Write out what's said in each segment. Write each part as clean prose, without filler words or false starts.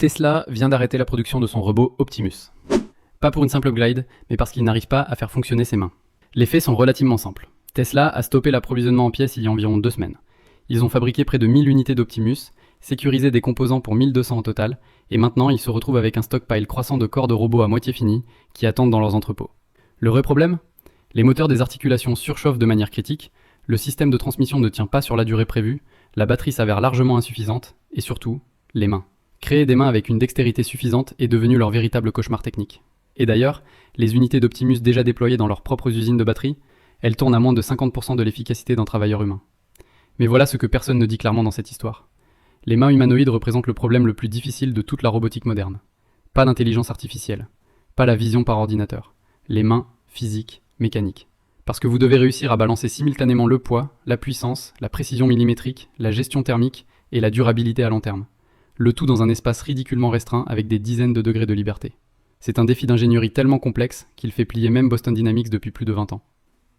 Tesla vient d'arrêter la production de son robot Optimus. Pas pour une simple glide, mais parce qu'il n'arrive pas à faire fonctionner ses mains. Les faits sont relativement simples. Tesla a stoppé l'approvisionnement en pièces il y a environ 2 semaines. Ils ont fabriqué près de 1000 unités d'Optimus, sécurisé des composants pour 1200 au total, et maintenant ils se retrouvent avec un stockpile croissant de corps de robots à moitié finis qui attendent dans leurs entrepôts. Le vrai problème ? Les moteurs des articulations surchauffent de manière critique, le système de transmission ne tient pas sur la durée prévue, la batterie s'avère largement insuffisante, et surtout, les mains. Créer des mains avec une dextérité suffisante est devenu leur véritable cauchemar technique. Et d'ailleurs, les unités d'Optimus déjà déployées dans leurs propres usines de batterie, elles tournent à moins de 50% de l'efficacité d'un travailleur humain. Mais voilà ce que personne ne dit clairement dans cette histoire. Les mains humanoïdes représentent le problème le plus difficile de toute la robotique moderne. Pas d'intelligence artificielle, pas la vision par ordinateur. Les mains, physiques, mécaniques. Parce que vous devez réussir à balancer simultanément le poids, la puissance, la précision millimétrique, la gestion thermique et la durabilité à long terme. Le tout dans un espace ridiculement restreint avec des dizaines de degrés de liberté. C'est un défi d'ingénierie tellement complexe qu'il fait plier même Boston Dynamics depuis plus de 20 ans.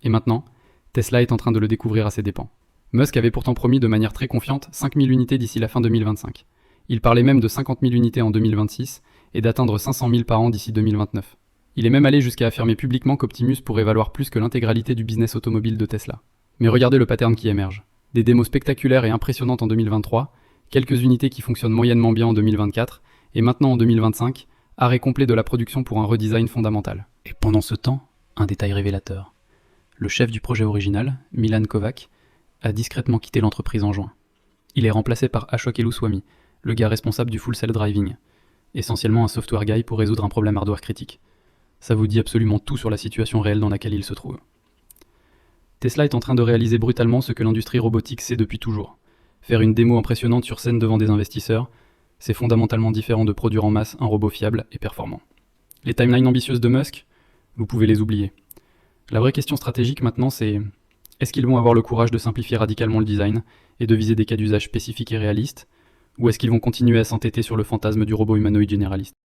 Et maintenant, Tesla est en train de le découvrir à ses dépens. Musk avait pourtant promis de manière très confiante 5000 unités d'ici la fin 2025. Il parlait même de 50 000 unités en 2026 et d'atteindre 500 000 par an d'ici 2029. Il est même allé jusqu'à affirmer publiquement qu'Optimus pourrait valoir plus que l'intégralité du business automobile de Tesla. Mais regardez le pattern qui émerge. Des démos spectaculaires et impressionnantes en 2023, quelques unités qui fonctionnent moyennement bien en 2024, et maintenant en 2025, arrêt complet de la production pour un redesign fondamental. Et pendant ce temps, un détail révélateur. Le chef du projet original, Milan Kovac, a discrètement quitté l'entreprise en juin. Il est remplacé par Ashok Eluswamy, le gars responsable du full self-driving, essentiellement un software guy pour résoudre un problème hardware critique. Ça vous dit absolument tout sur la situation réelle dans laquelle il se trouve. Tesla est en train de réaliser brutalement ce que l'industrie robotique sait depuis toujours. Faire une démo impressionnante sur scène devant des investisseurs, c'est fondamentalement différent de produire en masse un robot fiable et performant. Les timelines ambitieuses de Musk, vous pouvez les oublier. La vraie question stratégique maintenant c'est, est-ce qu'ils vont avoir le courage de simplifier radicalement le design et de viser des cas d'usage spécifiques et réalistes, ou est-ce qu'ils vont continuer à s'entêter sur le fantasme du robot humanoïde généraliste ?